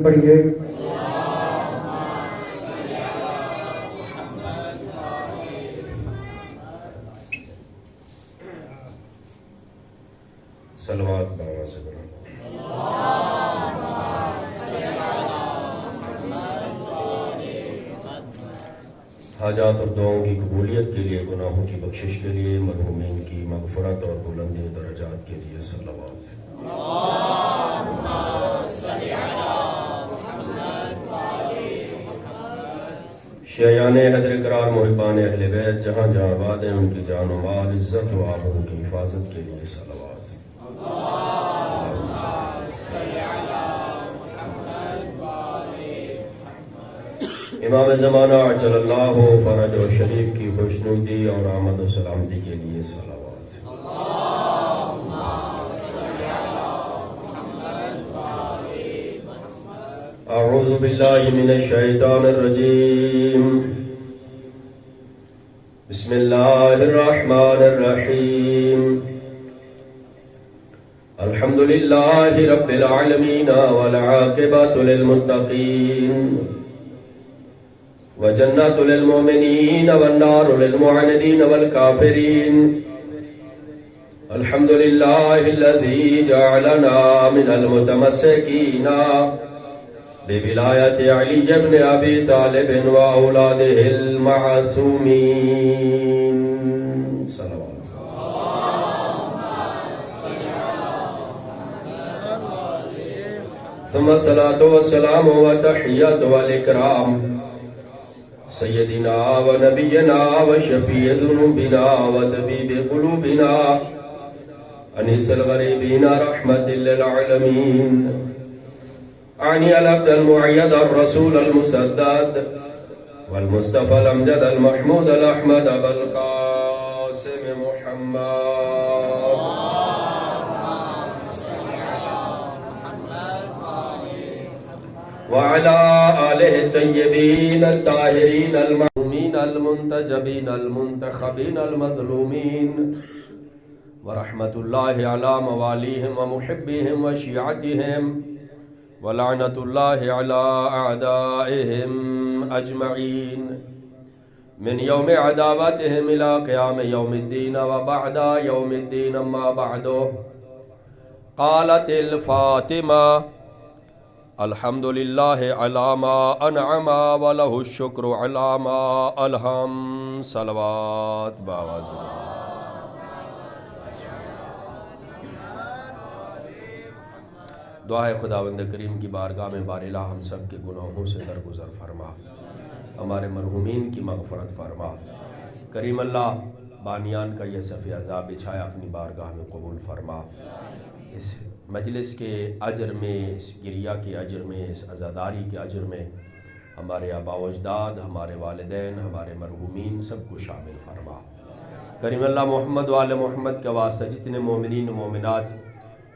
پڑھیے صلوات بارہ سے بڑھا حاجات اور دعاؤں کی قبولیت کے لیے، گناہوں کی بخشش کے لیے، مرحومین کی مغفرت اور بلندی درجات کے لیے صلوات۔ شیعان حیدر کرار محبان اہل بیت جہاں جہاں آباد ہیں، ان کی جان و مال، عزت و آبرو کی حفاظت کے لیے صلوات۔ امام زمانہ عجل اللہ فرج و شریف کی خوشنودی اور آمد و سلامتی کے لیے صلوات۔ اعوذ باللہ من الشیطان الرجیم، بسم اللہ الرحمن الرحیم، الحمد للہ رب العالمین والعاقبۃ للمتقین وجنات للمؤمنین والنار للمعاندین والکافرین، الحمد للہ الذی جعلنا من المتمسکین بولایت علی بن ابی طالب واولادہ المعصومین۔ صلوات۔ ثم الصلاة والسلام والتحیات والاکرام سیدنا و نبینا و شفیع ذنوبنا و طبیب قلوبنا انیس الغریبین رحمت للعالمین، اعنی العبد المعید الرسول المسدد والمصطفى الامجد المحمود الاحمد بالقاسم محمد وعلى آله الطيبين الطاهرين المعصومين المنتجبين المنتخبين المظلومين، ورحمة الله على مواليهم ومحبيهم وشيعتهم، ولعنة الله على أعدائهم أجمعين من يوم عداوتهم إلى قيام يوم الدين وبعد يوم الدين، أما بعد. قالت الفاطمة الحمد للہ علی ما انعم وله الشکر علی ما الہم۔ صلوات باواز۔ دعا ہے خداوند کریم کی بارگاہ میں بار الہ ہم سب کے گناہوں سے درگزر فرما، ہمارے مرحومین کی مغفرت فرما۔ کریم اللہ بانیان کا یہ صف عذاب بچھایا اپنی بارگاہ میں قبول فرما، اس مجلس کے اجر میں، اس گریہ کے اجر میں، اس عزاداری کے اجر میں ہمارے آباء و اجداد، ہمارے والدین، ہمارے مرحومین سب کو شامل فرما۔ کریم اللہ محمد و آل محمد کا واسطہ جتنے مومنین و مومنات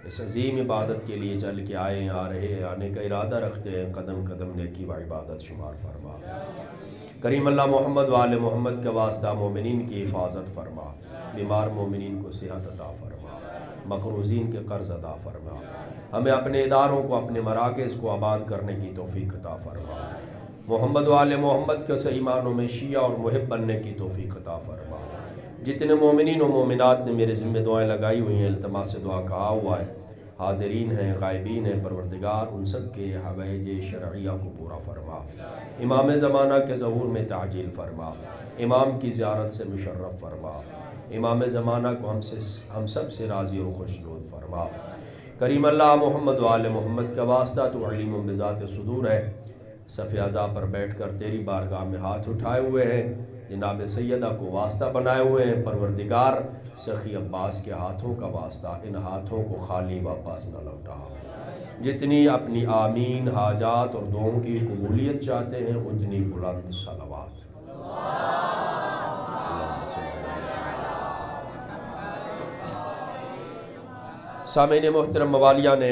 اس عظیم عبادت کے لیے چل کے آئے ہیں، آ رہے ہیں، آنے کا ارادہ رکھتے ہیں، قدم قدم نیکی و عبادت شمار فرما۔ کریم اللہ محمد و آل محمد کا واسطہ مومنین کی حفاظت فرما، بیمار مومنین کو صحت عطا فرما، مقروضین کے قرض ادا فرما، ہمیں اپنے اداروں کو، اپنے مراکز کو آباد کرنے کی توفیق عطا فرما، محمد و آل محمد کے صحیح معنوں میں شیعہ اور محب بننے کی توفیق عطا فرما۔ جتنے مومنین و مومنات نے میرے ذمہ دعائیں لگائی ہوئی ہیں، التماس دعا کہا ہوا ہے، حاضرین ہیں، غائبین ہیں، پروردگار ان سب کے حوائج شرعیہ کو پورا فرما، امام زمانہ کے ظہور میں تعجیل فرما، امام کی زیارت سے مشرف فرما، امام زمانہ کو ہم سب سے راضی و خوشنود فرما۔ کریم اللہ محمد و آل محمد کا واسطہ تو علیم بذات صدور ہے، صف اعضاء پر بیٹھ کر تیری بارگاہ میں ہاتھ اٹھائے ہوئے ہیں، جناب سیدہ کو واسطہ بنائے ہوئے ہیں، پروردگار سخی عباس کے ہاتھوں کا واسطہ ان ہاتھوں کو خالی واپس نہ لوٹا۔ جتنی اپنی آمین حاجات اور دعاؤں کی قبولیت چاہتے ہیں اتنی بلند صلوات۔ سامعین محترم، موالیان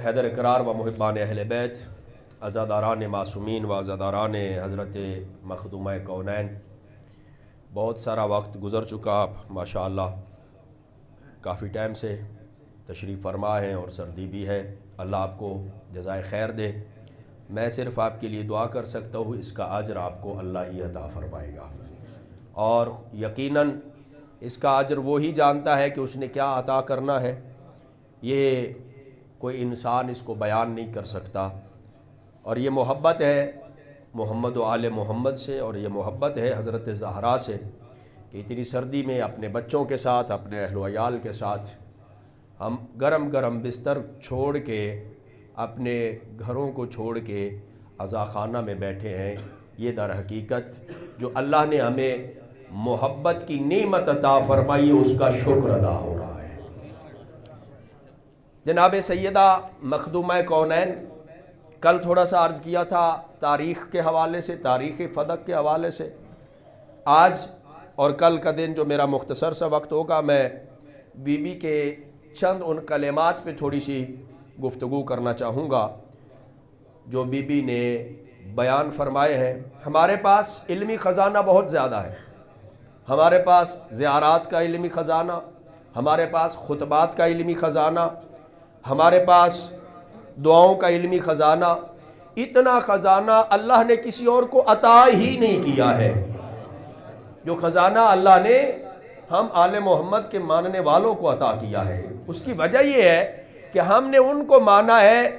حیدر کرار و محبان اہل بیت، عزاداران معصومین و عزاداران حضرت مخدومہ کونین، بہت سارا وقت گزر چکا، آپ ماشاءاللہ کافی ٹائم سے تشریف فرما ہیں اور سردی بھی ہے، اللہ آپ کو جزائے خیر دے۔ میں صرف آپ کے لیے دعا کر سکتا ہوں، اس کا اجر آپ کو اللہ ہی عطا فرمائے گا، اور یقیناً اس کا اجر وہی جانتا ہے کہ اس نے کیا عطا کرنا ہے، یہ کوئی انسان اس کو بیان نہیں کر سکتا۔ اور یہ محبت ہے محمد و آل محمد سے، اور یہ محبت ہے حضرت زہرا سے کہ اتنی سردی میں اپنے بچوں کے ساتھ، اپنے اہل و عیال کے ساتھ ہم گرم گرم بستر چھوڑ کے، اپنے گھروں کو چھوڑ کے عزا خانہ میں بیٹھے ہیں۔ یہ در حقیقت جو اللہ نے ہمیں محبت کی نعمت عطا فرمائی ہے، اس کا شکر ادا ہو رہا ہے۔ جناب سیدہ مخدومہ کونین، کل تھوڑا سا عرض کیا تھا تاریخ کے حوالے سے، تاریخ فدق کے حوالے سے۔ آج اور کل کا دن جو میرا مختصر سا وقت ہوگا، میں بی بی کے چند ان کلمات پہ تھوڑی سی گفتگو کرنا چاہوں گا جو بی بی نے بیان فرمائے ہیں۔ ہمارے پاس علمی خزانہ بہت زیادہ ہے، ہمارے پاس زیارات کا علمی خزانہ، ہمارے پاس خطبات کا علمی خزانہ، ہمارے پاس دعاؤں کا علمی خزانہ۔ اتنا خزانہ اللہ نے کسی اور کو عطا ہی نہیں کیا ہے جو خزانہ اللہ نے ہم آل محمد کے ماننے والوں کو عطا کیا ہے۔ اس کی وجہ یہ ہے کہ ہم نے ان کو مانا ہے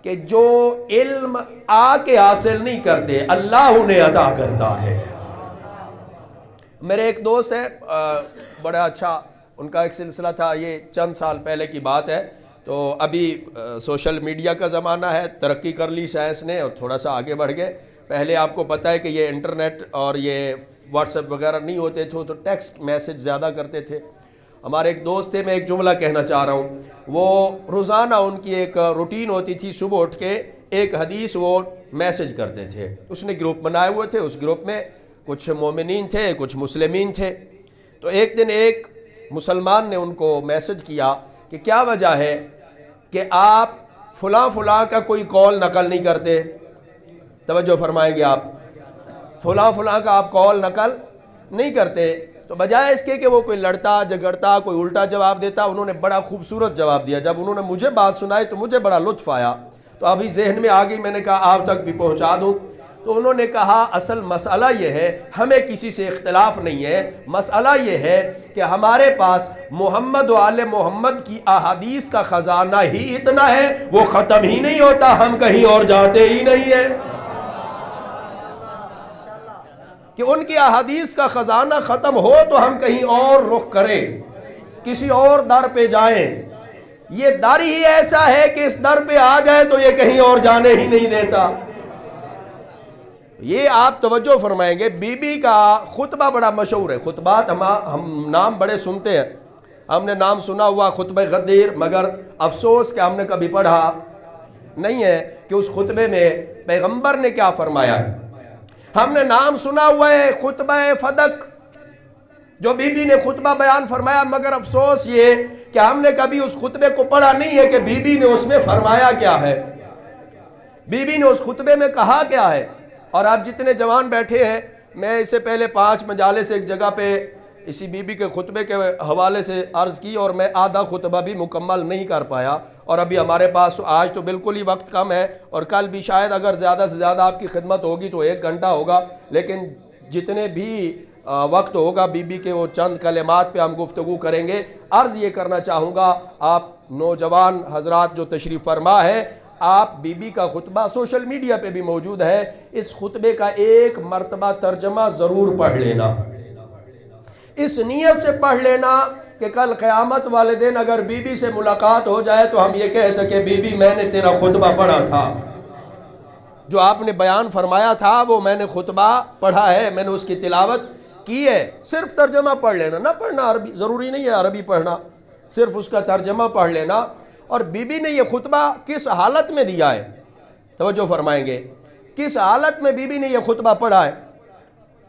کہ جو علم آ کے حاصل نہیں کرتے، اللہ انہیں عطا کرتا ہے۔ میرے ایک دوست ہے، بڑا اچھا ان کا ایک سلسلہ تھا، یہ چند سال پہلے کی بات ہے، تو ابھی سوشل میڈیا کا زمانہ ہے، ترقی کر لی سائنس نے اور تھوڑا سا آگے بڑھ گئے۔ پہلے آپ کو پتہ ہے کہ یہ انٹرنیٹ اور یہ واٹس ایپ وغیرہ نہیں ہوتے تھے، تو ٹیکسٹ میسج زیادہ کرتے تھے۔ ہمارے ایک دوست تھے، میں ایک جملہ کہنا چاہ رہا ہوں، وہ روزانہ ان کی ایک روٹین ہوتی تھی، صبح اٹھ کے ایک حدیث وہ میسج کرتے تھے۔ اس نے گروپ بنائے ہوئے تھے، اس گروپ میں کچھ مومنین تھے، کچھ مسلمین تھے۔ تو ایک دن ایک مسلمان نے ان کو میسج کیا کہ کیا وجہ ہے کہ آپ فلاں فلاں کا کوئی قول نقل نہیں کرتے؟ توجہ فرمائیں گے آپ، فلاں فلاں کا آپ قول نقل نہیں کرتے؟ تو بجائے اس کے کہ وہ کوئی لڑتا جھگڑتا، کوئی الٹا جواب دیتا، انہوں نے بڑا خوبصورت جواب دیا۔ جب انہوں نے مجھے بات سنائی تو مجھے بڑا لطف آیا، تو ابھی ذہن میں آ گئی، میں نے کہا آپ تک بھی پہنچا دوں۔ تو انہوں نے کہا اصل مسئلہ یہ ہے، ہمیں کسی سے اختلاف نہیں ہے، مسئلہ یہ ہے کہ ہمارے پاس محمد و آل محمد کی احادیث کا خزانہ ہی اتنا ہے، وہ ختم ہی نہیں ہوتا، ہم کہیں اور جاتے ہی نہیں ہیں۔ کہ ان کی احادیث کا خزانہ ختم ہو تو ہم کہیں اور رخ کریں، کسی اور در پہ جائیں۔ یہ در ہی ایسا ہے کہ اس در پہ آ جائے تو یہ کہیں اور جانے ہی نہیں دیتا۔ یہ آپ توجہ فرمائیں گے، بی بی کا خطبہ بڑا مشہور ہے۔ خطبات ہم نام بڑے سنتے ہیں، ہم نے نام سنا ہوا خطبہ غدیر، مگر افسوس کہ ہم نے کبھی پڑھا نہیں ہے کہ اس خطبے میں پیغمبر نے کیا فرمایا ہے۔ ہم نے نام سنا ہوا ہے خطبہ فدق، جو بی بی نے خطبہ بیان فرمایا، مگر افسوس یہ کہ ہم نے کبھی اس خطبے کو پڑھا نہیں ہے کہ بی بی نے اس میں فرمایا کیا ہے، بی بی نے اس خطبے میں کہا کیا ہے۔ اور آپ جتنے جوان بیٹھے ہیں، میں اس سے پہلے 5 مجالس ایک جگہ پہ اسی بی بی کے خطبے کے حوالے سے عرض کی، اور میں آدھا خطبہ بھی مکمل نہیں کر پایا، اور ابھی ہمارے پاس آج تو بالکل ہی وقت کم ہے، اور کل بھی شاید اگر زیادہ سے زیادہ آپ کی خدمت ہوگی تو 1 گھنٹہ ہوگا، لیکن جتنے بھی وقت ہوگا بی بی کے وہ چند کلمات پہ ہم گفتگو کریں گے۔ عرض یہ کرنا چاہوں گا، آپ نوجوان حضرات جو تشریف فرما ہے، آپ بی بی کا خطبہ سوشل میڈیا پہ بھی موجود ہے، اس خطبے کا ایک مرتبہ ترجمہ ضرور پڑھ لینا، اس نیت سے پڑھ لینا کہ کل قیامت والے دن اگر بی بی سے ملاقات ہو جائے تو ہم یہ کہہ سکے بی بی میں نے تیرا خطبہ پڑھا تھا، جو آپ نے بیان فرمایا تھا وہ میں نے خطبہ پڑھا ہے، میں نے اس کی تلاوت کی ہے۔ صرف ترجمہ پڑھ لینا، نہ پڑھنا عربی، ضروری نہیں ہے عربی پڑھنا، صرف اس کا ترجمہ پڑھ لینا۔ اور بی بی نے یہ خطبہ کس حالت میں دیا ہے، توجہ فرمائیں گے، کس حالت میں بی بی نے یہ خطبہ پڑھا ہے۔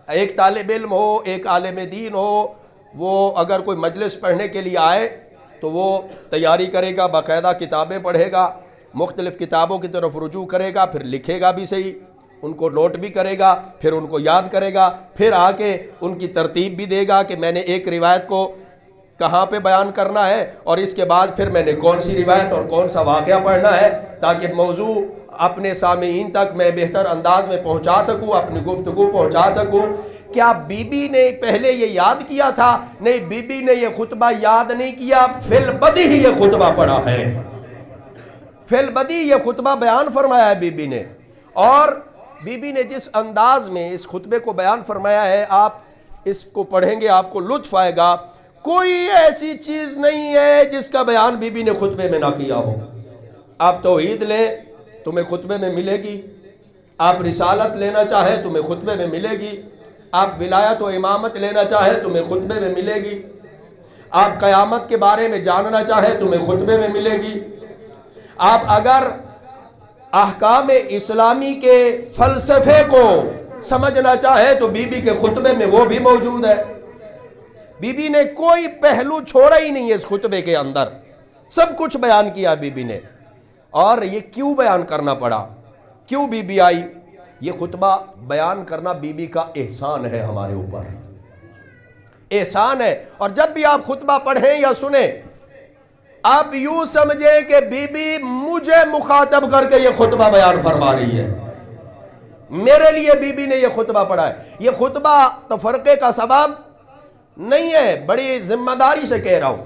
ایک طالب علم ہو، ایک عالم دین ہو، وہ اگر کوئی مجلس پڑھنے کے لیے آئے تو وہ تیاری کرے گا، باقاعدہ کتابیں پڑھے گا، مختلف کتابوں کی طرف رجوع کرے گا، پھر لکھے گا بھی صحیح، ان کو نوٹ بھی کرے گا، پھر ان کو یاد کرے گا، پھر آ کے ان کی ترتیب بھی دے گا کہ میں نے ایک روایت کو کہاں پہ بیان کرنا ہے اور اس کے بعد پھر میں نے کون سی روایت اور کون سا واقعہ پڑھنا ہے، تاکہ موضوع اپنے سامعین تک میں بہتر انداز میں پہنچا سکوں، اپنی گفتگو پہنچا سکوں۔ کیا بی بی نے پہلے یہ یاد کیا تھا؟ نہیں، بی بی نے یہ خطبہ یاد نہیں کیا، فی البدی ہی یہ خطبہ پڑھا ہے، فی البدی یہ خطبہ بیان فرمایا ہے بی بی نے۔ اور بی بی نے جس انداز میں اس خطبے کو بیان فرمایا ہے، آپ اس کو پڑھیں گے آپ کو لطف آئے گا۔ کوئی ایسی چیز نہیں ہے جس کا بیان بی بی نے خطبے میں نہ کیا ہو۔ آپ توحید لیں تمہیں خطبے میں ملے گی، آپ رسالت لینا چاہیں تمہیں خطبے میں ملے گی، آپ ولایت و امامت لینا چاہیں تمہیں خطبے میں ملے گی، آپ قیامت کے بارے میں جاننا چاہیں تمہیں خطبے میں ملے گی، آپ اگر احکام اسلامی کے فلسفے کو سمجھنا چاہیں تو بی بی کے خطبے میں وہ بھی موجود ہے۔ بی بی نے کوئی پہلو چھوڑا ہی نہیں ہے اس خطبے کے اندر، سب کچھ بیان کیا بی بی نے۔ اور یہ کیوں بیان کرنا پڑا، کیوں بی بی آئی؟ یہ خطبہ بیان کرنا بی بی کا احسان ہے، ہمارے اوپر احسان ہے۔ اور جب بھی آپ خطبہ پڑھیں یا سنیں، آپ یوں سمجھیں کہ بی بی مجھے مخاطب کر کے یہ خطبہ بیان فرما رہی ہے، میرے لیے بی بی نے یہ خطبہ پڑھا ہے۔ یہ خطبہ تفرقے کا سبب نہیں ہے، بڑی ذمہ داری سے کہہ رہا ہوں،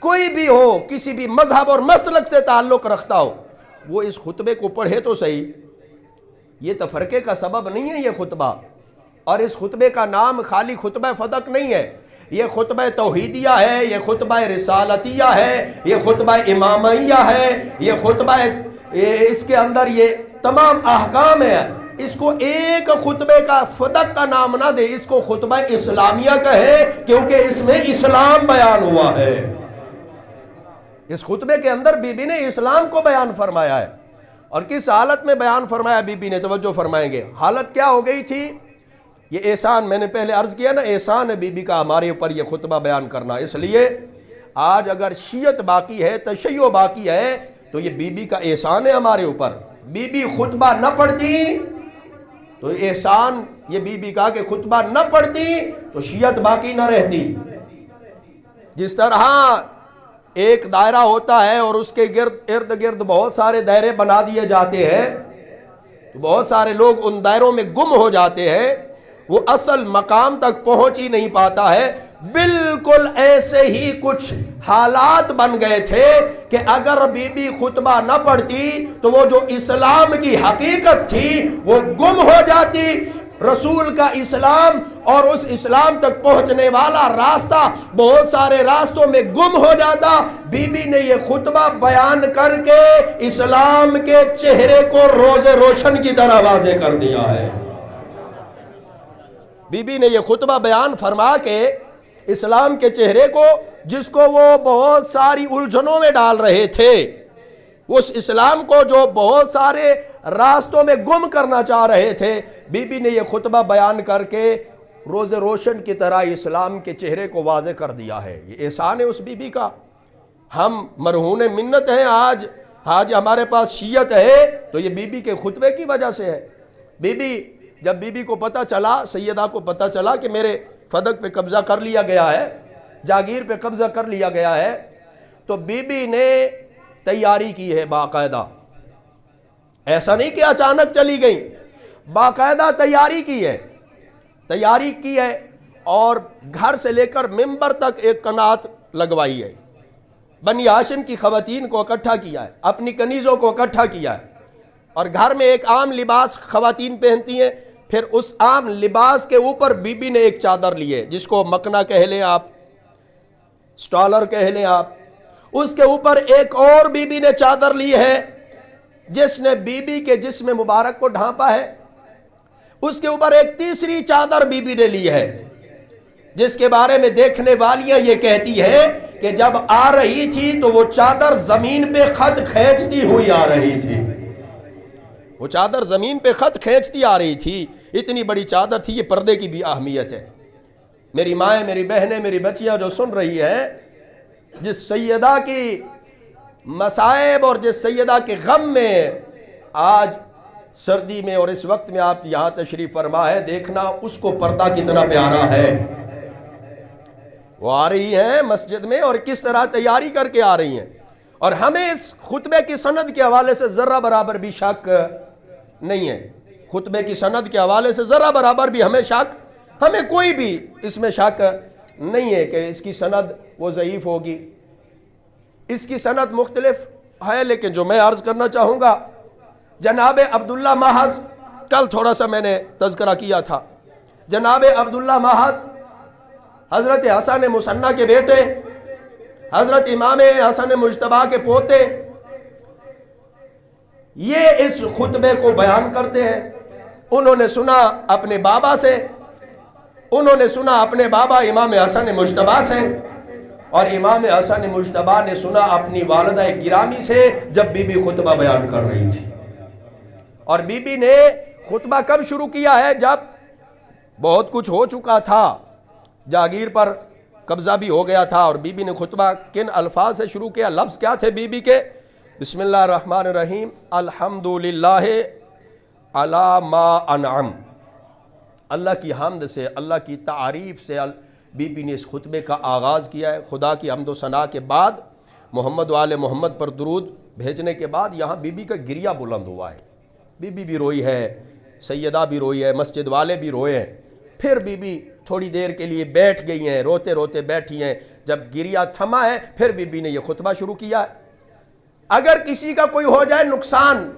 کوئی بھی ہو، کسی بھی مذہب اور مسلک سے تعلق رکھتا ہو، وہ اس خطبے کو پڑھے تو صحیح۔ یہ تفرقے کا سبب نہیں ہے یہ خطبہ، اور اس خطبے کا نام خالی خطبہ فدق نہیں ہے، یہ خطبہ توحیدیہ ہے، یہ خطبہ رسالتیہ ہے، یہ خطبہ امامیہ ہے، یہ خطبہ اس کے اندر یہ تمام احکام ہیں۔ اس کو ایک خطبے کا فدق کا نام نہ دے، اس کو خطبہ اسلامیہ کہے، کیونکہ اس میں اسلام بیان ہوا ہے۔ اس خطبے کے اندر بی بی نے اسلام کو بیان فرمایا ہے، اور کس حالت میں بیان فرمایا بی بی نے، توجہ فرمائیں گے۔ حالت کیا ہو گئی تھی؟ یہ احسان، میں نے پہلے عرض کیا نا، احسان ہے بی بی کا ہمارے اوپر یہ خطبہ بیان کرنا۔ اس لیے آج اگر شیعت باقی ہے، تشیع باقی ہے، تو یہ بی بی کا احسان ہے ہمارے اوپر۔ بی بی خطبہ نہ پڑھتی تو احسان یہ بی بی کا کہ خطبہ نہ پڑھتی تو شیعت باقی نہ رہتی۔ جس طرح ایک دائرہ ہوتا ہے اور اس کے ارد گرد بہت سارے دائرے بنا دیے جاتے ہیں، تو بہت سارے لوگ ان دائروں میں گم ہو جاتے ہیں، وہ اصل مقام تک پہنچ ہی نہیں پاتا ہے۔ بالکل ایسے ہی کچھ حالات بن گئے تھے کہ اگر بی بی خطبہ نہ پڑھتی تو وہ جو اسلام کی حقیقت تھی وہ گم ہو جاتی، رسول کا اسلام اور اس اسلام تک پہنچنے والا راستہ بہت سارے راستوں میں گم ہو جاتا۔ بی بی نے یہ خطبہ بیان کر کے اسلام کے چہرے کو روز روشن کی طرح واضح کر دیا ہے۔ بی بی نے یہ خطبہ بیان فرما کے اسلام کے چہرے کو، جس کو وہ بہت ساری الجھنوں میں ڈال رہے تھے، اس اسلام کو جو بہت سارے راستوں میں گم کرنا چاہ رہے تھے، بی بی نے یہ خطبہ بیان کر کے روز روشن کی طرح اسلام کے چہرے کو واضح کر دیا ہے۔ یہ احسان ہے اس بی بی کا، ہم مرہون منت ہیں۔ آج ہمارے پاس شیعت ہے تو یہ بی بی کے خطبے کی وجہ سے ہے۔ جب بی بی کو پتہ چلا، سیدہ کو پتہ چلا کہ میرے فدق پہ قبضہ کر لیا گیا ہے، جاگیر پہ قبضہ کر لیا گیا ہے، تو بی بی نے تیاری کی ہے باقاعدہ۔ ایسا نہیں کہ اچانک چلی گئی، باقاعدہ تیاری کی ہے، اور گھر سے لے کر منبر تک ایک قنات لگوائی ہے، بنی ہاشم کی خواتین کو اکٹھا کیا ہے، اپنی کنیزوں کو اکٹھا کیا ہے، اور گھر میں ایک عام لباس خواتین پہنتی ہیں، پھر اس عام لباس کے اوپر بی بی نے ایک چادر لی ہے، جس کو مکنا کہہ لیں آپ، سٹالر کہہ لیں آپ، اس کے اوپر ایک اور بی بی نے چادر لی ہے جس نے بی بی کے جسم مبارک کو ڈھانپا ہے۔ اس کے اوپر ایک تیسری چادر بی بی نے لی ہے، جس کے بارے میں دیکھنے والیاں یہ کہتی ہے کہ جب آ رہی تھی تو وہ چادر زمین پہ خط کھینچتی ہوئی آ رہی تھی، وہ چادر زمین پہ خط کھینچتی آ رہی تھی، اتنی بڑی چادر تھی۔ یہ پردے کی بھی اہمیت ہے۔ میری مائیں، میری بہنیں، میری بچیاں جو سن رہی ہیں، جس سیدہ کی مصائب اور جس سیدہ کے غم میں آج سردی میں اور اس وقت میں آپ یہاں تشریف فرما ہے، دیکھنا اس کو پردہ کتنا پیارا ہے۔ وہ آ رہی ہیں مسجد میں اور کس طرح تیاری کر کے آ رہی ہیں، اور ہمیں اس خطبے کی سند کے حوالے سے ذرہ برابر بھی شک نہیں ہے، خطبے کی سند کے حوالے سے ذرہ برابر بھی ہمیں کوئی بھی اس میں شک نہیں ہے کہ اس کی سند وہ ضعیف ہوگی، اس کی سند مختلف ہے۔ لیکن جو میں عرض کرنا چاہوں گا، جناب عبداللہ ماحظ، کل تھوڑا سا میں نے تذکرہ کیا تھا، جناب عبداللہ ماحظ حضرت حسن مصنع کے بیٹے، حضرت امام حسن مجتبیٰ کے پوتے، یہ اس خطبے کو بیان کرتے ہیں۔ انہوں نے سنا اپنے بابا سے، انہوں نے سنا اپنے بابا امام حسن مجتبیٰ سے، اور امام حسن مجتبیٰ نے سنا اپنی والدہ گرامی سے جب بی بی خطبہ بیان کر رہی تھی۔ اور بی بی نے خطبہ کب شروع کیا ہے؟ جب بہت کچھ ہو چکا تھا، جاگیر پر قبضہ بھی ہو گیا تھا، اور بی بی نے خطبہ کن الفاظ سے شروع کیا؟ لفظ کیا تھے بی بی کے؟ بسم اللہ الرحمن الرحیم، الحمدللہ علی ما انعم، اللہ کی حمد سے، اللہ کی تعریف سے بی بی نے اس خطبے کا آغاز کیا ہے۔ خدا کی حمد و ثنا کے بعد، محمد و آل محمد پر درود بھیجنے کے بعد یہاں بی بی کا گریہ بلند ہوا ہے، بی بی بھی روئی ہے، سیدہ بھی روئی ہے، مسجد والے بھی روئے ہیں۔ پھر بی بی تھوڑی دیر کے لیے بیٹھ گئی ہیں، روتے روتے بیٹھی ہیں، جب گریہ تھما ہے پھر بی بی نے یہ خطبہ شروع کیا ہے۔ اگر کسی کا کوئی ہو جائے نقصان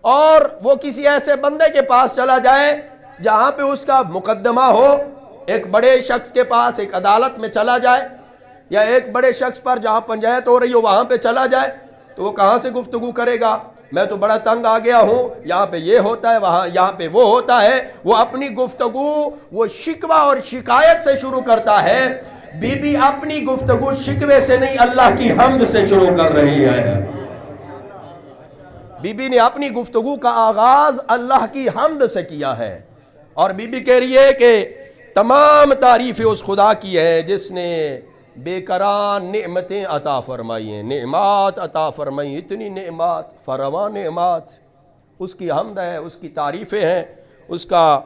اور وہ کسی ایسے بندے کے پاس چلا جائے جہاں پہ اس کا مقدمہ ہو، ایک بڑے شخص کے پاس، ایک عدالت میں چلا جائے، یا ایک بڑے شخص پر جہاں پنجایت ہو رہی ہو وہاں پہ چلا جائے، تو وہ کہاں سے گفتگو کرے گا؟ میں تو بڑا تنگ آ گیا ہوں، یہاں پہ یہ ہوتا ہے، وہاں یہاں پہ وہ ہوتا ہے۔ وہ اپنی گفتگو وہ شکوہ اور شکایت سے شروع کرتا ہے۔ بی بی اپنی گفتگو شکوے سے نہیں، اللہ کی حمد سے شروع کر رہی ہے۔ بی بی نے اپنی گفتگو کا آغاز اللہ کی حمد سے کیا ہے، اور بی بی کہہ رہی ہے کہ تمام تعریفیں اس خدا کی ہیں جس نے بے کران نعمتیں عطا فرمائی ہیں، نعمات عطا فرمائی، اتنی نعمات، فراوان نعمات، اس کی حمد ہے، اس کی تعریفیں ہیں، اس کا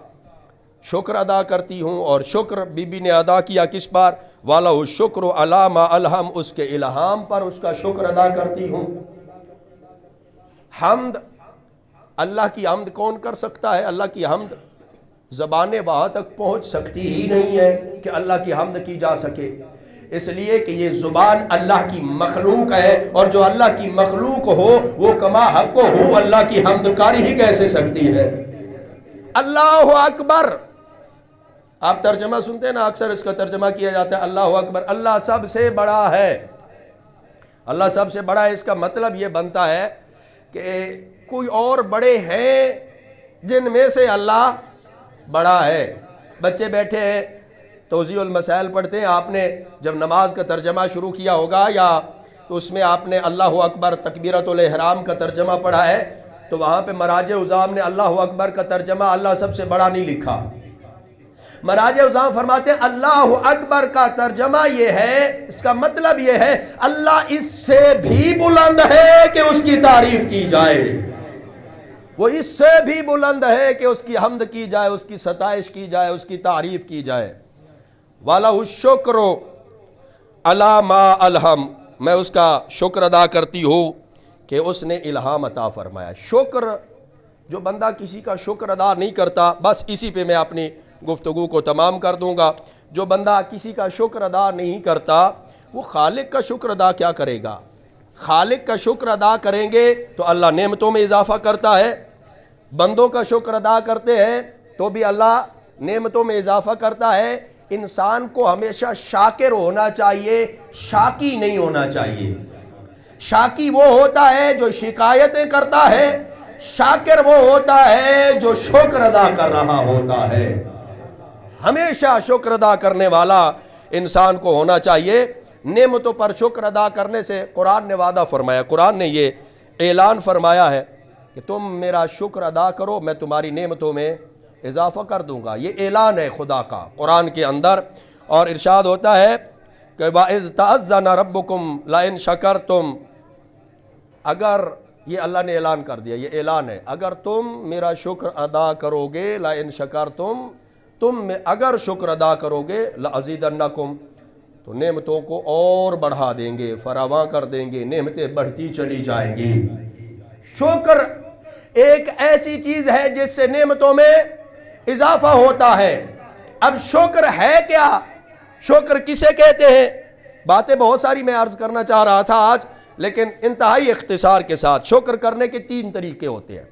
شکر ادا کرتی ہوں۔ اور شکر بی بی نے ادا کیا کس پر؟ وَلَهُ الشُّكْرُ عَلَى مَا أَلْهَمَ، اس کے الہام پر اس کا شکر ادا کرتی ہوں۔ حمد، اللہ کی حمد کون کر سکتا ہے؟ اللہ کی حمد زبانیں وہاں تک پہنچ سکتی ہی نہیں ہے کہ اللہ کی حمد کی جا سکے، اس لیے کہ یہ زبان اللہ کی مخلوق ہے، اور جو اللہ کی مخلوق ہو وہ کما حق ہو اللہ کی حمد کاری ہی کیسے سکتی ہے؟ اللہ اکبر، آپ ترجمہ سنتے ہیں نا، اکثر اس کا ترجمہ کیا جاتا ہے اللہ اکبر، اللہ سب سے بڑا ہے، اللہ سب سے بڑا ہے۔ اس کا مطلب یہ بنتا ہے کہ کوئی اور بڑے ہیں جن میں سے اللہ بڑا ہے۔ بچے بیٹھے ہیں، توضیح المسائل پڑھتے ہیں، آپ نے جب نماز کا ترجمہ شروع کیا ہوگا یا تو اس میں آپ نے اللہ اکبر تکبیرۃ الاحرام کا ترجمہ پڑھا ہے، تو وہاں پہ مراجع عظام نے اللہ اکبر کا ترجمہ اللہ سب سے بڑا نہیں لکھا۔ مراجع عظام فرماتے ہیں اللہ اکبر کا ترجمہ یہ ہے، اس کا مطلب یہ ہے اللہ اس سے بھی بلند ہے کہ اس کی تعریف کی جائے، وہ اس سے بھی بلند ہے کہ اس کی حمد کی جائے، اس کی ستائش کی جائے، اس کی تعریف کی جائے۔ وَلَهُ الشُّكْرُ عَلَى مَا أَلْهَمَ، میں اس کا شکر ادا کرتی ہوں کہ اس نے الہام عطا فرمایا۔ شکر، جو بندہ کسی کا شکر ادا نہیں کرتا، بس اسی پہ میں اپنی گفتگو کو تمام کر دوں گا، جو بندہ کسی کا شکر ادا نہیں کرتا وہ خالق کا شکر ادا کیا کرے گا؟ خالق کا شکر ادا کریں گے تو اللہ نعمتوں میں اضافہ کرتا ہے، بندوں کا شکر ادا کرتے ہیں تو بھی اللہ نعمتوں میں اضافہ کرتا ہے۔ انسان کو ہمیشہ شاکر ہونا چاہیے، شاکی نہیں ہونا چاہیے۔ شاکی وہ ہوتا ہے جو شکایتیں کرتا ہے، شاکر وہ ہوتا ہے جو شکر ادا کر رہا ہوتا ہے۔ ہمیشہ شکر ادا کرنے والا انسان کو ہونا چاہیے۔ نعمتوں پر شکر ادا کرنے سے قرآن نے وعدہ فرمایا، قرآن نے یہ اعلان فرمایا ہے کہ تم میرا شکر ادا کرو میں تمہاری نعمتوں میں اضافہ کر دوں گا۔ یہ اعلان ہے خدا کا قرآن کے اندر، اور ارشاد ہوتا ہے کہ وَإِذْ تَأَذَّنَ رَبُّكُمْ لَئِن شَكَرْتُمْ، اگر یہ اللہ نے اعلان کر دیا، یہ اعلان ہے، اگر تم میرا شکر ادا کرو گے، لَئِن شَكَرْتُمْ، تم اگر شکر ادا کرو گے، لَأَزِيدَنَّكُمْ، تو نعمتوں کو اور بڑھا دیں گے، فراواں کر دیں گے، نعمتیں بڑھتی چلی جائیں گی۔ شکر ایک ایسی چیز ہے جس سے نعمتوں میں اضافہ ہوتا ہے۔ اب شکر ہے کیا؟ شکر کسے کہتے ہیں؟ باتیں بہت ساری میں عرض کرنا چاہ رہا تھا آج، لیکن انتہائی اختصار کے ساتھ۔ شکر کرنے کے 3 طریقے ہوتے ہیں۔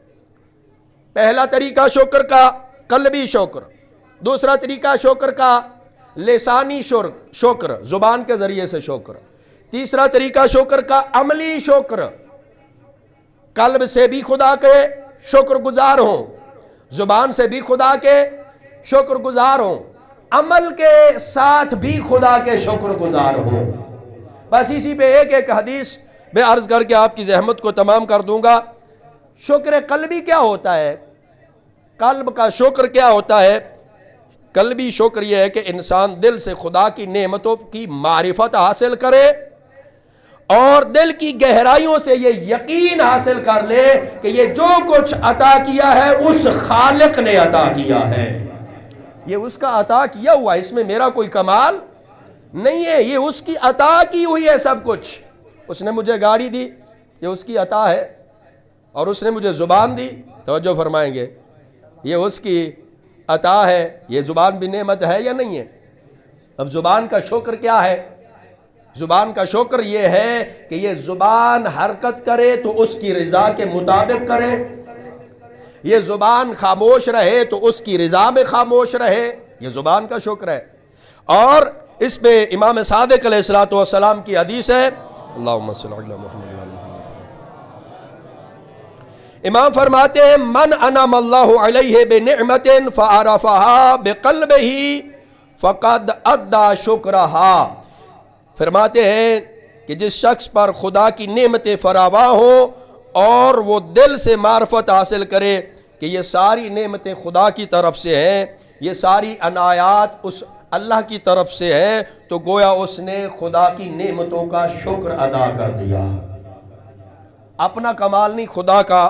پہلا طریقہ شکر کا قلبی شکر، دوسرا طریقہ شکر کا لسانی شکر، زبان کے ذریعے سے شکر، تیسرا طریقہ شکر کا عملی شکر، قلب سے بھی خدا کے شکر گزار ہوں، زبان سے بھی خدا کے شکر گزار ہوں، عمل کے ساتھ بھی خدا کے شکر گزار ہوں۔ بس اسی پہ ایک حدیث میں عرض کر کے آپ کی زحمت کو تمام کر دوں گا۔ شکر قلبی کیا ہوتا ہے؟ قلب کا شکر کیا ہوتا ہے؟ قلبی شکر یہ ہے کہ انسان دل سے خدا کی نعمتوں کی معرفت حاصل کرے اور دل کی گہرائیوں سے یہ یقین حاصل کر لے کہ یہ جو کچھ عطا کیا ہے اس خالق نے عطا کیا ہے، یہ اس کا عطا کیا ہوا، اس میں میرا کوئی کمال نہیں ہے، یہ اس کی عطا کی ہوئی ہے سب کچھ۔ اس نے مجھے گاڑی دی، یہ اس کی عطا ہے، اور اس نے مجھے زبان دی، توجہ فرمائیں گے، یہ اس کی عطا ہے۔ یہ زبان بھی نعمت ہے یا نہیں ہے؟ اب زبان کا شکر کیا ہے؟ زبان کا شکر یہ ہے کہ یہ زبان حرکت کرے تو اس کی رضا کے مطابق کرے، یہ زبان خاموش رہے تو اس کی رضا میں خاموش رہے، یہ زبان کا شکر ہے۔ اور اس پہ امام صادق علیہ السلام کی حدیث ہے، اللہم صلی علی محمد۔ امام فرماتے ہیں من انعم اللہ علیہ بنعمت فعرفہا بقلبہ فقد ادى شکرہا۔ فرماتے ہیں کہ جس شخص پر خدا کی نعمتیں فراواں ہوں اور وہ دل سے معرفت حاصل کرے کہ یہ ساری نعمتیں خدا کی طرف سے ہیں، یہ ساری عنایات اس اللہ کی طرف سے ہے، تو گویا اس نے خدا کی نعمتوں کا شکر ادا کر دیا۔ اپنا کمال نہیں، خدا کا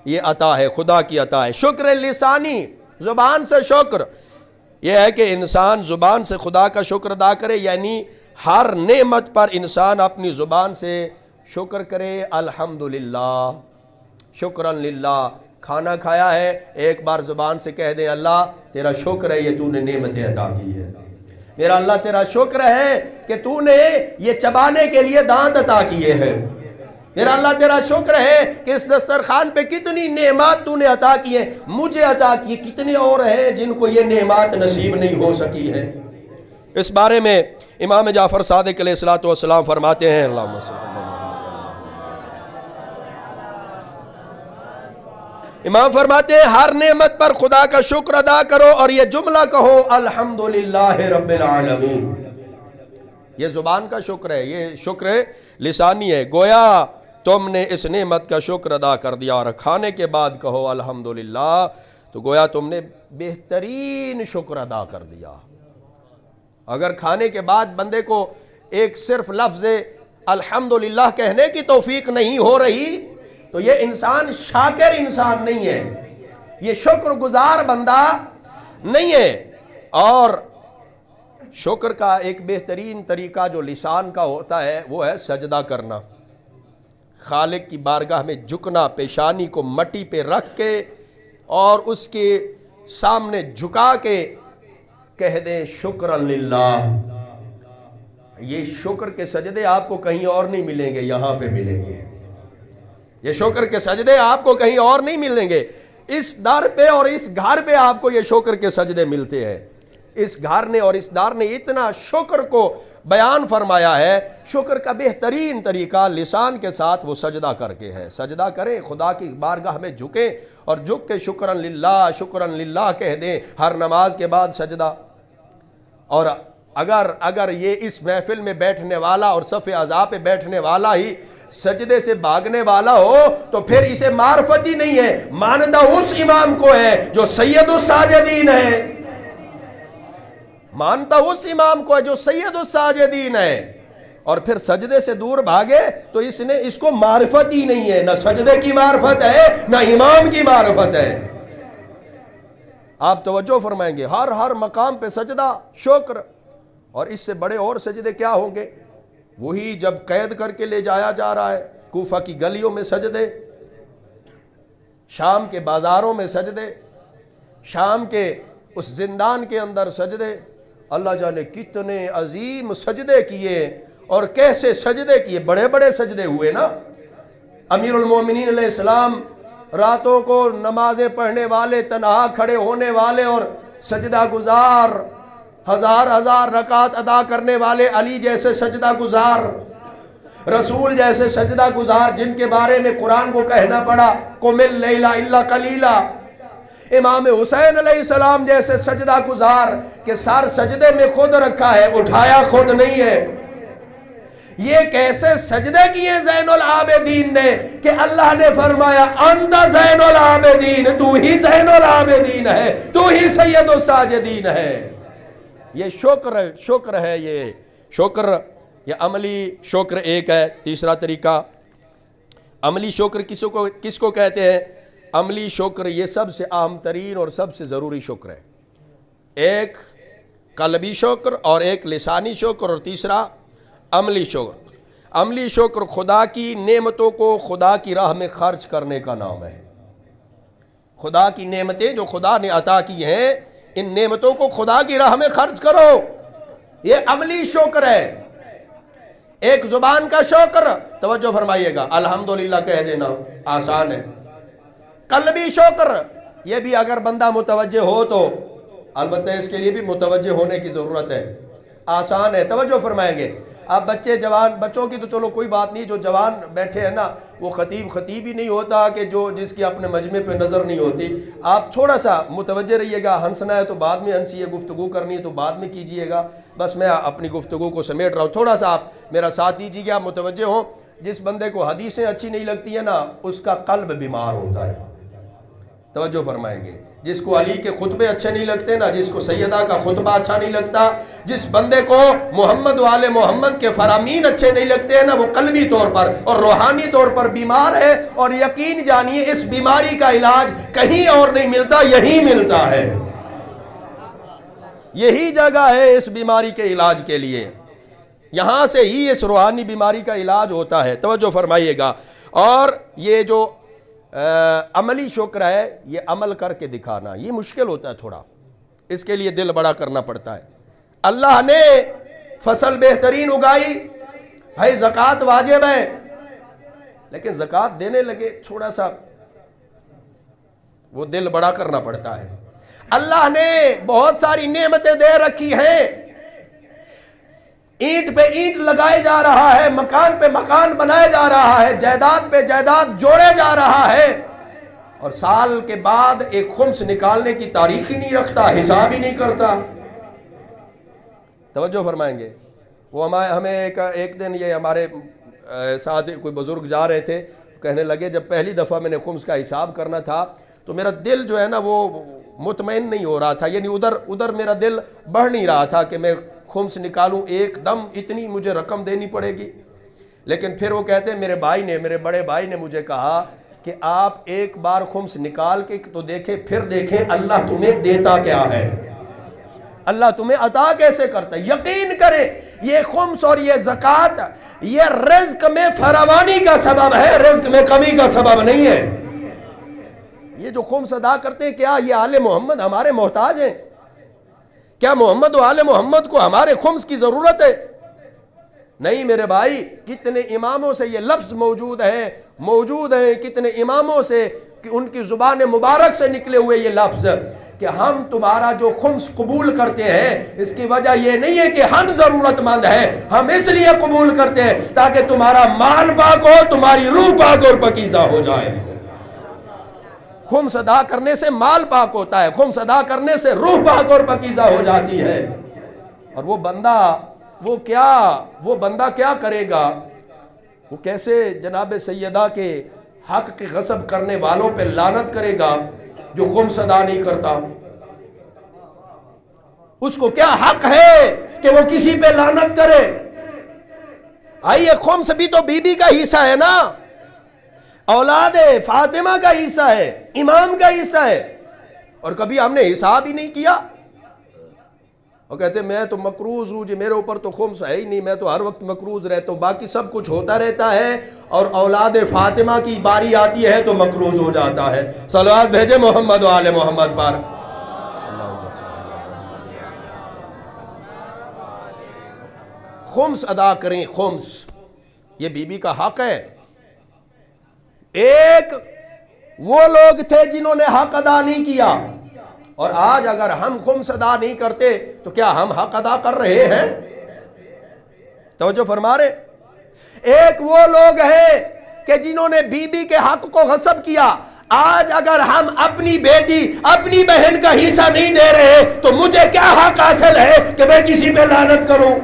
یہ عطا ہے، خدا کی عطا ہے۔ شکر لسانی، زبان سے شکر یہ ہے کہ انسان زبان سے خدا کا شکر ادا کرے، یعنی ہر نعمت پر انسان اپنی زبان سے شکر کرے، الحمدللہ، شکرا للہ۔ کھانا کھایا ہے، ایک بار زبان سے کہہ دے اللہ تیرا شکر ہے یہ تو نے نعمتیں عطا کی ہے، میرا اللہ تیرا شکر ہے کہ تو نے یہ چبانے کے لیے دانت عطا کیے ہیں، میرا اللہ تیرا شکر ہے کہ اس دسترخوان پہ کتنی نعمات تو نے عطا کی ہیں، مجھے عطا کی، کتنے اور ہیں جن کو یہ نعمات نصیب نہیں ہو سکی ہے۔ اس بارے میں امام جعفر صادق علیہ السلام فرماتے ہیں، اللہم صلی اللہ علیہ وسلم، امام فرماتے ہیں ہر نعمت پر خدا کا شکر ادا کرو اور یہ جملہ کہو الحمدللہ رب العالمین۔ یہ زبان کا شکر ہے، یہ شکر لسانی ہے، گویا تم نے اس نعمت کا شکر ادا کر دیا، اور کھانے کے بعد کہو الحمدللہ، تو گویا تم نے بہترین شکر ادا کر دیا۔ اگر کھانے کے بعد بندے کو ایک صرف لفظ الحمدللہ کہنے کی توفیق نہیں ہو رہی تو یہ انسان شاکر انسان نہیں ہے، یہ شکر گزار بندہ نہیں ہے۔ اور شکر کا ایک بہترین طریقہ جو لسان کا ہوتا ہے وہ ہے سجدہ کرنا، خالق کی بارگاہ میں جھکنا، پیشانی کو مٹی پہ رکھ کے اور اس کے سامنے جھکا کے کہہ دیں شکرا للہ۔ یہ شکر کے سجدے آپ کو کہیں اور نہیں ملیں گے، یہاں پہ ملیں گے۔ یہ شکر کے سجدے آپ کو کہیں اور نہیں ملیں گے، اس در پہ اور اس گھر پہ آپ کو یہ شکر کے سجدے ملتے ہیں۔ اس گھر نے اور اس دار نے اتنا شکر کو بیان فرمایا ہے۔ شکر کا بہترین طریقہ لسان کے ساتھ وہ سجدہ کر کے ہے، سجدہ کریں، خدا کی بارگاہ میں جھکیں اور جھک کے شکرا للہ کہہ دیں ہر نماز کے بعد سجدہ۔ اور اگر یہ اس محفل میں بیٹھنے والا اور صف اعضاء پہ بیٹھنے والا ہی سجدے سے بھاگنے والا ہو تو پھر اسے معرفت ہی نہیں ہے، مانتا اس امام کو ہے جو سید الساجدین ہے، مانتا اس امام کو ہے جو سید الساجدین ہے، اور پھر سجدے سے دور بھاگے تو اس کو معرفت ہی نہیں ہے، نہ سجدے کی معرفت ہے نہ امام کی معرفت ہے۔ آپ توجہ فرمائیں گے، ہر مقام پہ سجدہ، شکر، اور اس سے بڑے اور سجدے کیا ہوں گے؟ وہی جب قید کر کے لے جایا جا رہا ہے، کوفہ کی گلیوں میں سجدے، شام کے بازاروں میں سجدے، شام کے اس زندان کے اندر سجدے، اللہ جانے کتنے عظیم سجدے کیے اور کیسے سجدے کیے، بڑے بڑے سجدے ہوئے نا۔ امیر المومنین علیہ السلام راتوں کو نمازیں پڑھنے والے، تنہا کھڑے ہونے والے اور سجدہ گزار، ہزار ہزار رکعت ادا کرنے والے، علی جیسے سجدہ گزار، رسول جیسے سجدہ گزار جن کے بارے میں قرآن کو کہنا پڑا قم اللیل الا قلیلا، امام حسین علیہ السلام جیسے سجدہ گزار کہ سر سجدے میں خود رکھا ہے، اٹھایا خود نہیں ہے۔ یہ کیسے سجدے کیے زین العابدین نے کہ اللہ نے فرمایا انت زین العابدین، تو ہی زین العابدین ہے، تو ہی سید الساجدین ہے۔ یہ شکر ہے، یہ شکر، یہ عملی شکر ایک ہے۔ تیسرا طریقہ، عملی شکر کس کو کہتے ہیں؟ عملی شکر یہ سب سے اہم ترین اور سب سے ضروری شکر ہے۔ ایک قلبی شکر اور ایک لسانی شکر اور تیسرا عملی شکر۔ عملی شکر خدا کی نعمتوں کو خدا کی راہ میں خرچ کرنے کا نام ہے۔ خدا کی نعمتیں جو خدا نے عطا کی ہیں، ان نعمتوں کو خدا کی راہ میں خرچ کرو، یہ عملی شکر ہے۔ ایک زبان کا شکر، توجہ فرمائیے گا، الحمدللہ کہہ دینا آسان ہے۔ قلبی شکر، یہ بھی اگر بندہ متوجہ ہو تو، البتہ اس کے لیے بھی متوجہ ہونے کی ضرورت ہے، آسان ہے۔ توجہ فرمائیں گے۔ اب بچوں کی تو چلو کوئی بات نہیں، جو جوان بیٹھے ہیں نا، وہ خطیب ہی نہیں ہوتا کہ جس کی اپنے مجمع پہ نظر نہیں ہوتی۔ آپ تھوڑا سا متوجہ رہیے گا، ہنسنا ہے تو بعد میں ہنسیے، گفتگو کرنی ہے تو بعد میں کیجئے گا۔ بس میں اپنی گفتگو کو سمیٹ رہا ہوں، تھوڑا سا آپ میرا ساتھ دیجیے گا، متوجہ ہوں۔ جس بندے کو حدیثیں اچھی نہیں لگتی ہیں نا، اس کا قلب بیمار ہوتا ہے۔ توجہ فرمائیں گے۔ جس کو علی کے خطبے اچھے نہیں لگتے نا، جس کو سیدہ کا خطبہ اچھا نہیں لگتا، جس بندے کو محمد والے محمد کے فرامین اچھے نہیں لگتے ہیں نا، وہ قلبی طور پر اور روحانی طور پر بیمار ہے۔ اور یقین جانیے اس بیماری کا علاج کہیں اور نہیں ملتا، یہی ملتا ہے، یہی جگہ ہے اس بیماری کے علاج کے لیے، یہاں سے ہی اس روحانی بیماری کا علاج ہوتا ہے۔ توجہ فرمائیے گا۔ اور یہ جو عملی شکر ہے، یہ عمل کر کے دکھانا، یہ مشکل ہوتا ہے تھوڑا، اس کے لیے دل بڑا کرنا پڑتا ہے۔ اللہ نے فصل بہترین اگائی، بھائی زکوٰۃ واجب ہے، لیکن زکوٰۃ دینے لگے تھوڑا سا وہ دل بڑا کرنا پڑتا ہے۔ اللہ نے بہت ساری نعمتیں دے رکھی ہیں، اینٹ پہ اینٹ لگائے جا رہا ہے، مکان پہ مکان بنائے جا رہا ہے، جائیداد پہ جائیداد جوڑے جا رہا ہے، اور سال کے بعد ایک خمس نکالنے کی تاریخ ہی نہیں رکھتا، حساب ہی نہیں کرتا۔ توجہ فرمائیں گے۔ وہ ہمیں ایک دن یہ ہمارے ساتھ کوئی بزرگ جا رہے تھے، کہنے لگے جب پہلی دفعہ میں نے خمس کا حساب کرنا تھا تو میرا دل جو ہے نا وہ مطمئن نہیں ہو رہا تھا، یعنی ادھر میرا دل بڑھ نہیں رہا تھا کہ میں خمس نکالوں، ایک دم اتنی مجھے رقم دینی پڑے گی۔ لیکن پھر وہ کہتے ہیں میرے بڑے بھائی نے مجھے کہا کہ آپ ایک بار خمس نکال کے تو دیکھیں، پھر دیکھیں اللہ تمہیں دیتا کیا ہے، اللہ تمہیں عطا کیسے کرتا ہے۔ یقین کریں یہ خمس اور یہ زکوٰۃ یہ رزق میں فراوانی کا سبب ہے، رزق میں کمی کا سبب نہیں ہے۔ یہ جو خمس ادا کرتے ہیں، کیا یہ آل محمد ہمارے محتاج ہیں؟ کیا محمد و آل محمد کو ہمارے خمس کی ضرورت ہے؟ نہیں میرے بھائی، کتنے اماموں سے یہ لفظ موجود ہیں، کتنے اماموں سے کہ ان کی زبان مبارک سے نکلے ہوئے یہ لفظ کہ ہم تمہارا جو خمس قبول کرتے ہیں، اس کی وجہ یہ نہیں ہے کہ ہم ضرورت مند ہیں، ہم اس لیے قبول کرتے ہیں تاکہ تمہارا مال پاک ہو، تمہاری روح پاک اور پاکیزہ ہو جائے۔ خمس ادا کرنے سے مال پاک ہوتا ہے، خمس ادا کرنے سے روح پاک اور پاکیزہ ہو جاتی ہے۔ اور وہ بندہ کیا کرے گا؟ وہ کیسے جناب سیدہ کے حق کی غصب کرنے والوں پہ لعنت کرے گا جو خمس ادا نہیں کرتا؟ اس کو کیا حق ہے کہ وہ کسی پہ لعنت کرے؟ آئیے، خمس بھی تو بی بی کا حصہ ہے نا، اولاد فاطمہ کا حصہ ہے، امام کا حصہ ہے، اور کبھی ہم نے حساب ہی نہیں کیا۔ اور کہتے ہیں میں تو مقروض ہوں جی، میرے اوپر تو خمس ہے ہی نہیں، میں تو ہر وقت مقروض رہتا ہوں، باقی سب کچھ ہوتا رہتا ہے، اور اولاد فاطمہ کی باری آتی ہے تو مقروض ہو جاتا ہے۔ صلوات بھیجے محمد و آل محمد پر۔ خمس ادا کریں، خمس یہ بی بی کا حق ہے۔ ایک وہ لوگ تھے جنہوں نے حق ادا نہیں کیا، اور آج اگر ہم خمس ادا نہیں کرتے تو کیا ہم حق ادا کر رہے ہیں؟ توجہ فرما رہے۔ ایک وہ لوگ ہیں کہ جنہوں نے بی بی کے حق کو غصب کیا۔ آج اگر ہم اپنی بیٹی اپنی بہن کا حصہ نہیں دے رہے تو مجھے کیا حق حاصل ہے کہ میں کسی پہ لعنت کروں؟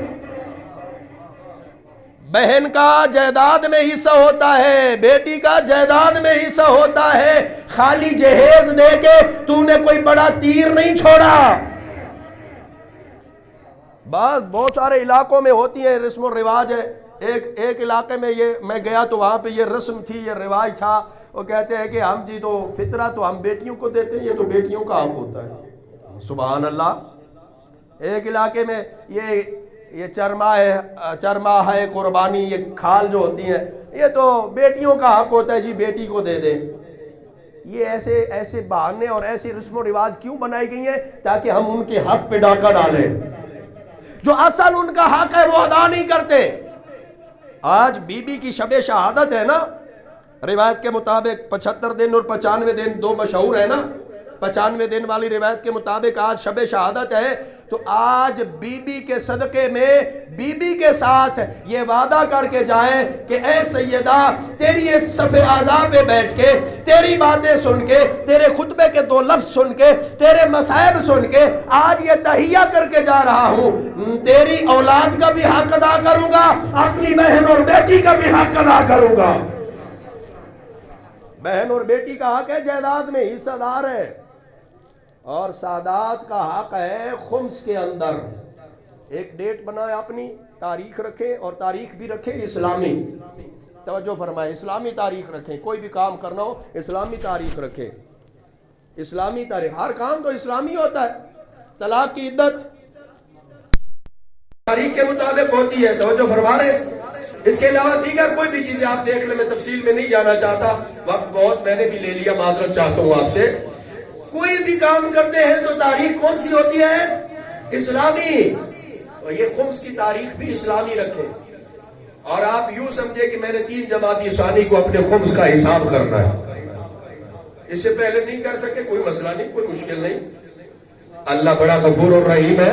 بہن کا جائیداد میں حصہ ہوتا ہے، بیٹی کا جائیداد میں حصہ ہوتا ہے، خالی جہیز دے کے تو نے کوئی بڑا تیر نہیں چھوڑا۔ بہت سارے علاقوں میں ہوتی ہیں رسم و رواج ہے۔ ایک علاقے میں میں گیا تو وہاں پہ یہ رسم تھی، یہ رواج تھا، وہ کہتے ہیں کہ ہم جی تو فطرہ تو ہم بیٹیوں کو دیتے ہیں، یہ تو بیٹیوں کا حق ہوتا ہے۔ سبحان اللہ۔ ایک علاقے میں یہ چرما ہے قربانی، یہ کھال جو ہوتی ہیں یہ تو بیٹیوں کا حق ہوتا ہے جی، بیٹی کو دے دیں۔ یہ ایسے بہانے اور ایسی رسم و رواج کیوں بنائی گئی ہیں؟ تاکہ ہم ان کے حق پہ ڈاکہ ڈالیں، جو اصل ان کا حق ہے وہ ادا نہیں کرتے۔ آج بی بی کی شب شہادت ہے نا، روایت کے مطابق 75 دن اور 95 دن دو مشہور ہے نا، 95 دن والی روایت کے مطابق آج شب شہادت ہے، تو آج بی بی کے صدقے میں بی بی کے ساتھ یہ وعدہ کر کے جائیں کہ اے سیدہ تیری اس صفِ اعضاء پہ بیٹھ کے، تیری باتیں سن کے، تیرے خطبے کے 2 لفظ سن کے، تیرے مصائب سن کے آج یہ تحیہ کر کے جا رہا ہوں، تیری اولاد کا بھی حق ادا کروں گا، اپنی بہن اور بیٹی کا بھی حق ادا کروں گا۔ بہن اور بیٹی کا حق ہے، جائیداد میں حصہ دار ہے، اور سادات کا حق ہے خمس کے اندر۔ ایک ڈیٹ بنائے، اپنی تاریخ رکھیں، اور تاریخ بھی رکھیں اسلامی، توجہ فرمائے، اسلامی تاریخ رکھیں، کوئی بھی کام کرنا ہو اسلامی تاریخ رکھیں، اسلامی تاریخ، ہر کام تو اسلامی ہوتا ہے۔ طلاق کی عدت تاریخ کے مطابق ہوتی ہے، توجہ فرما رہے۔ اس کے علاوہ دیگر کوئی بھی چیزیں آپ دیکھ لیں، میں تفصیل میں نہیں جانا چاہتا، وقت بہت میں نے بھی لے لیا، معذرت چاہتا ہوں آپ سے۔ کوئی بھی کام کرتے ہیں تو تاریخ کون سی ہوتی ہے؟ اسلامی، اور یہ خمس کی تاریخ بھی اسلامی رکھیں، اور آپ یوں سمجھے کہ میں نے 3 جمادی ثانی کو اپنے خمس کا حساب کرنا ہے، اس سے پہلے نہیں کر سکے، کوئی مسئلہ نہیں، کوئی مشکل نہیں، اللہ بڑا غفور اور رحیم ہے،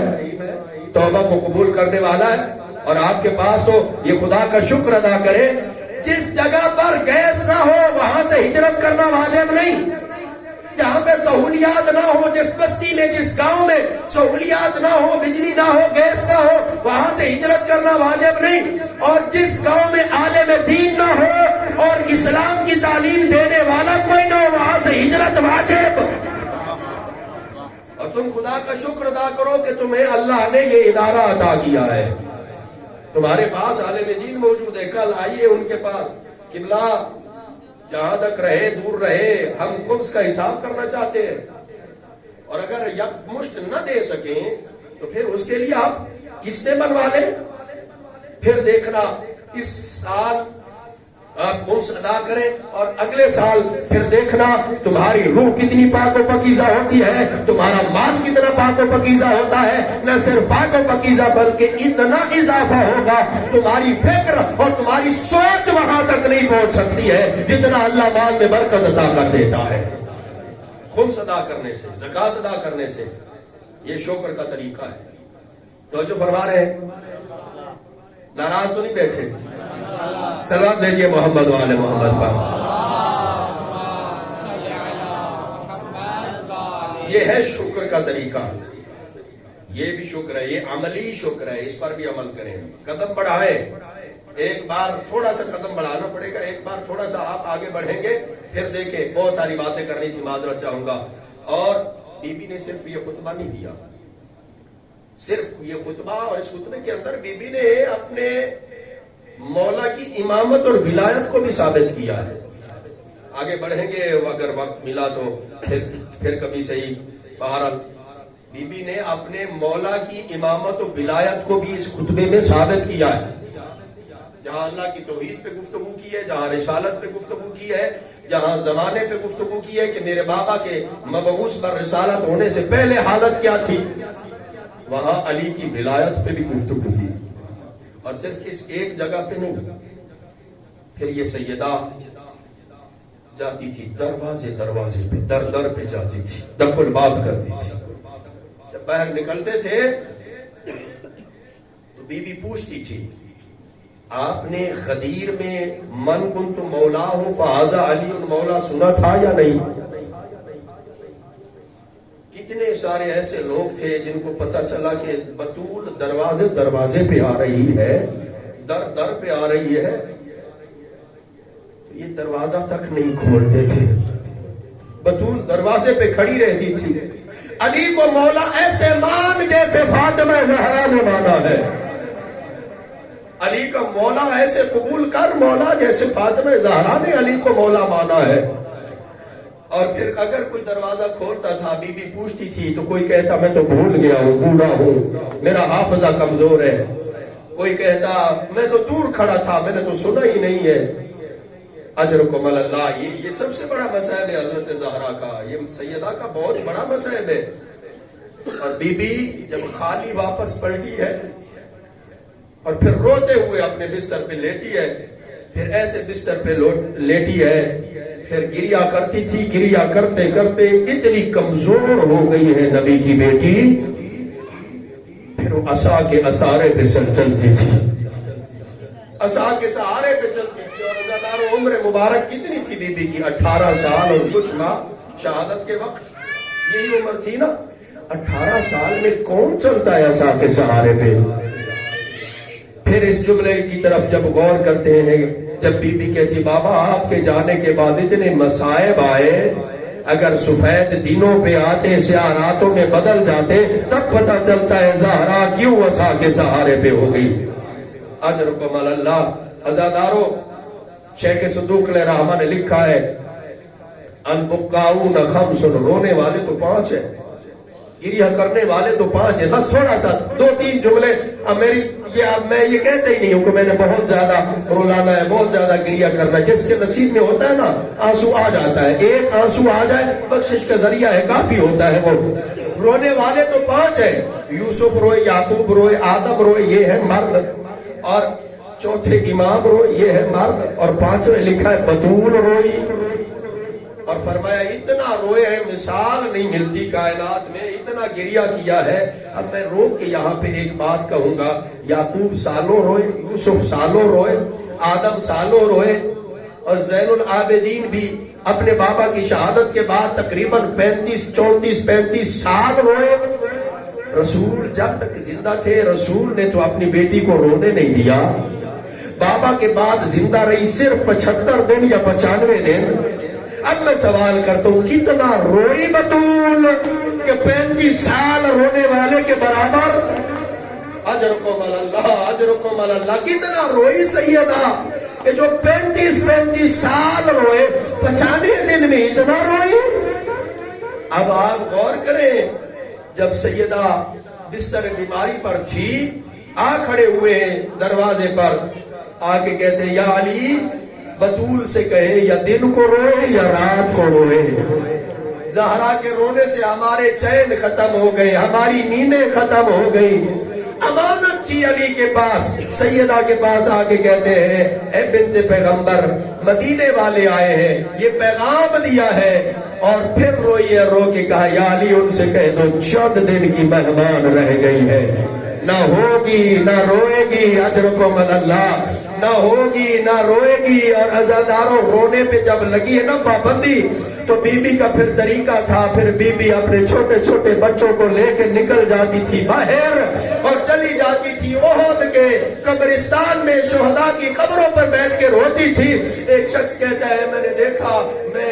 توبہ کو قبول کرنے والا ہے۔ اور آپ کے پاس تو یہ خدا کا شکر ادا کرے، جس جگہ پر گیس نہ ہو وہاں سے ہجرت کرنا واجب نہیں، جہاں پہ سہولیات نہ ہو، جس بستی میں جس گاؤں میں سہولیات نہ ہو، بجلی نہ ہو، گیس نہ ہو، وہاں سے ہجرت کرنا واجب نہیں، اور جس گاؤں میں عالم دین نہ ہو اور اسلام کی تعلیم دینے والا کوئی نہ ہو، وہاں سے ہجرت واجب۔ اور تم خدا کا شکر ادا کرو کہ تمہیں اللہ نے یہ ادارہ عطا کیا ہے، تمہارے پاس عالم دین موجود ہے، کل آئیے ان کے پاس، قبلہ جہاں تک رہے دور رہے، ہم خمس کا حساب کرنا چاہتے ہیں، اور اگر یک مشت نہ دے سکیں تو پھر اس کے لیے آپ قسطیں بنوا لیں، پھر دیکھنا اس سال آپ خمس ادا کریں، اور اگلے سال پھر دیکھنا تمہاری روح کتنی پاک و پاکیزہ ہوتی ہے، تمہارا مال کتنا پاک و پاکیزہ ہوتا ہے، نہ صرف پاک و پاکیزہ بلکہ اتنا اضافہ ہوگا، تمہاری فکر اور تمہاری سوچ وہاں تک نہیں پہنچ سکتی ہے جتنا اللہ مال میں برکت عطا کر دیتا ہے۔ خمس ادا کرنے سے، زکوٰۃ ادا کرنے سے، یہ شکر کا طریقہ ہے۔ توجہ فرما رہے ہیں، ناراض تو نہیں بیٹھے؟ صلوات بھیجیے محمد و آل محمد پر۔ یہ ہے شکر کا طریقہ، یہ بھی شکر ہے، یہ عملی شکر ہے، اس پر بھی عمل کریں، قدم بڑھائیں، ایک بار تھوڑا سا قدم بڑھانا پڑے گا، ایک بار تھوڑا سا آپ آگے بڑھیں گے، پھر دیکھیں بہت ساری باتیں کرنی تھی، معذرت چاہوں گا۔ اور بی بی نے صرف یہ خطبہ نہیں دیا، صرف یہ خطبہ، اور اس خطبے کے اندر بی بی نے اپنے مولا کی امامت اور ولایت کو بھی ثابت کیا ہے۔ آگے بڑھیں گے اگر وقت ملا تو پھر کبھی صحیح، بہرحال بی بی نے اپنے مولا کی امامت و ولایت کو بھی اس خطبے میں ثابت کیا ہے. جہاں اللہ کی توحید پہ گفتگو کی ہے، جہاں رسالت پہ گفتگو کی ہے، جہاں زمانے پہ گفتگو کی ہے کہ میرے بابا کے مبعوث پر رسالت ہونے سے پہلے حالت کیا تھی، وہاں علی کی ولایت پہ بھی گفتگو کی. اور صرف اس ایک جگہ پہ نہیں، پھر یہ سیدہ جاتی تھی دروازے پہ، در پہ جاتی تھی، دق الباب کرتی تھی. جب باہر نکلتے تھے تو بی بی پوچھتی تھی آپ نے غدیر میں من کنت مولا ہوں فہذا علی مولا سنا تھا یا نہیں؟ کتنے سارے ایسے لوگ تھے جن کو پتا چلا کہ بطول دروازے پہ آ رہی ہے، در پہ آ رہی ہے، تو یہ دروازہ تک نہیں کھولتے تھے. بطول دروازے پہ کھڑی رہتی تھی. علی کو مولا ایسے مان جیسے فاطمہ زہرا نے مانا ہے. علی کا مولا ایسے قبول کر مولا جیسے فاطمہ زہرا نے علی کو مولا مانا ہے. اور پھر اگر کوئی دروازہ کھولتا تھا، بی بی پوچھتی تھی تو کوئی کہتا میں تو بھول گیا ہوں، بوڑھا ہوں، میرا حافظہ کمزور ہے. کوئی کہتا میں تو دور کھڑا تھا، میں نے تو سنا ہی نہیں ہے. اجرکم اللہ، یہ سب سے بڑا مصائب ہے حضرت زہرا کا، یہ سیدہ کا بہت بڑا مصائب ہے. اور بی بی جب خالی واپس پلٹی ہے اور پھر روتے ہوئے اپنے بستر پہ لیٹی ہے، پھر ایسے بستر پہ لیٹی ہے، پھر گریا کرتی تھی. گریا کرتے کرتے اتنی کمزور ہو گئی ہے نبی کی بیٹی، پھر وہ عصا کے اسارے پہ چلتی تھی، عصا کے سہارے پہ چلتی تھی. اور عزادارو عمر مبارک کتنی تھی بی بی کی؟ 18 سال اور کچھ ماہ. شہادت کے وقت یہی عمر تھی نا. 18 سال میں کون چلتا ہے عصا کے سہارے پہ؟ پھر اس جملے کی طرف جب غور کرتے ہیں، جب بی بی کہتی بابا آپ کے جانے کے بعد اتنے مصائب آئے، اگر سفید دنوں پہ آتے سیاہ راتوں میں بدل جاتے تب پتہ چلتا ہے زہرا کیوں عصا کے سہارے پہ ہو گئی. اجرکم اللہ. عزادارو شیخ صدوق علیہ رحمہ نے لکھا ہے البکاؤن خمس، رونے والے تو 5 ہیں، گریہ کرنے والے تو 5 ہیں. بس تھوڑا سا 2-3 جملے. اب میں یہ کہتے ہی نہیں ہوں کہ میں نے بہت زیادہ رولانا ہے، بہت زیادہ گریہ کرنا ہے. جس کے نصیب میں ہوتا ہے نا آنسو آ جاتا ہے، ایک آنسو آ جائے بخشش کا ذریعہ ہے، کافی ہوتا ہے. وہ رونے والے تو 5 ہیں، یوسف روئے، یعقوب روئے، آدم روئے، یہ ہے مرد. اور چوتھے امام روئے، یہ ہے مرد. اور 5ویں لکھا ہے بطول روئی. اور فرمایا اتنا روئے ہیں مثال نہیں ملتی کائنات میں، اتنا گریہ کیا ہے. اب میں روک کے یہاں پہ ایک بات کہوں گا. یعقوب سالوں روئے، یوسف سالوں روئے، آدم سالوں روئے، اور زین العابدین بھی اپنے بابا کی شہادت کے بعد تقریباً 34-35 سال روئے. رسول جب تک زندہ تھے رسول نے تو اپنی بیٹی کو رونے نہیں دیا. بابا کے بعد زندہ رہی صرف 75 دن یا 95 دن. اب میں سوال کرتا ہوں کتنا روئی بطول کہ 35 سال رونے والے کے برابر. اجرکم اللہ، اجرکم اللہ. کتنا روئی سیدہ کہ جو 35 سال روئے، 95 دن میں اتنا روئی. اب آپ غور کریں، جب سیدہ بستر بیماری پر تھی، آ کھڑے ہوئے ہیں دروازے پر، آ کے کہتے ہیں یا علی بطول سے کہے یا دن کو روئے یا رات کو روئے. زہرا کے رونے سے ہمارے چین ختم ہو گئے، ہماری نیندیں ختم ہو گئی. امانت تھی علی کے پاس. سیدہ کے پاس آ کے کہتے ہیں اے بنت پیغمبر، مدینے والے آئے ہیں، یہ پیغام دیا ہے. اور پھر روئی ہے، رو کے کہا یا علی ان سے کہہ دو 14 دن کی مہمان رہ گئی ہے، نہ ہوگی نہ روئے گی. اجرکم اللہ. نہ ہوگی نہ روئے گی. اور عزاداروں رونے پہ جب لگی ہے نا پابندی، تو بی بی کا پھر طریقہ تھا، پھر بی بی اپنے چھوٹے چھوٹے بچوں کو لے کے نکل جاتی تھی باہر اور چلی جاتی تھی احد کے قبرستان میں، شہداء کی قبروں پر بیٹھ کے روتی تھی. ایک شخص کہتا ہے میں نے دیکھا، میں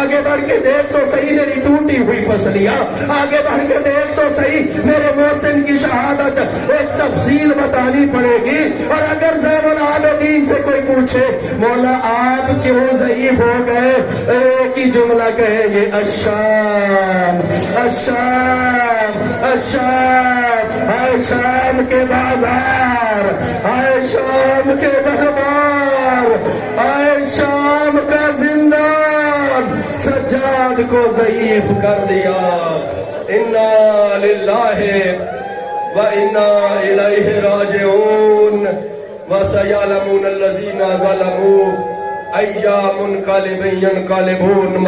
آگے بڑھ کے دیکھ تو صحیح میری ٹوٹی ہوئی پسلیاں، آگے بڑھ کے دیکھ تو صحیح میرے محسن کی شہادت ایک تفصیل بتانی پڑے گی۔ اور اگر زین العابدین سے کوئی پوچھے مولا آپ کیوں ضعیف ہو گئے، ایک ہی جملہ کہے گے الشام الشام الشام، ہائے شام کے بازار، ہائے شام کے دربار، ہائے شام کا زندان سجاد کو ضعیف کر دیا۔ انا للہ و انا الیہ راجعون وسیعلمون الذین ظلموا ای منقلب ینقلبون۔